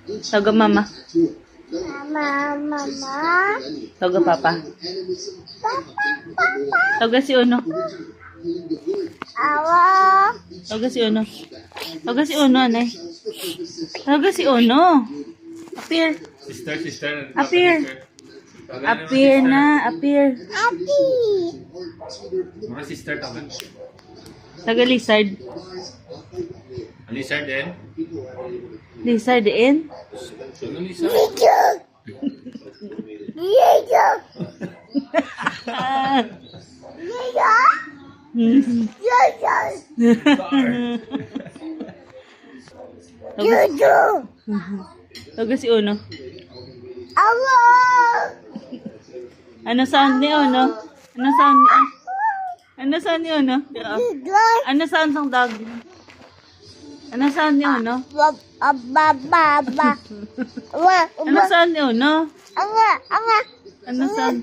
Tawag ang mama. Mama. Tawag ang papa. Tawag si Uno. Awa. Tawag si Uno. Tawag si Uno, anay. Tawag si Uno. Appear. Sister. Appear. Appear na. Appear. Happy. Mga sister taman. Taga Lizard. Lizard din. Lizard in. Ano Lizard? Diego. Ah. Diego. Diego. Tawag si Uno. Awa. Ano sound ni Uno? Ano sound ni Ano sound ni Uno? Diego. Ano sound ng dog? Ano sound ni Uno? Baba. Ano sound ni Uno? Anga. Ano sound?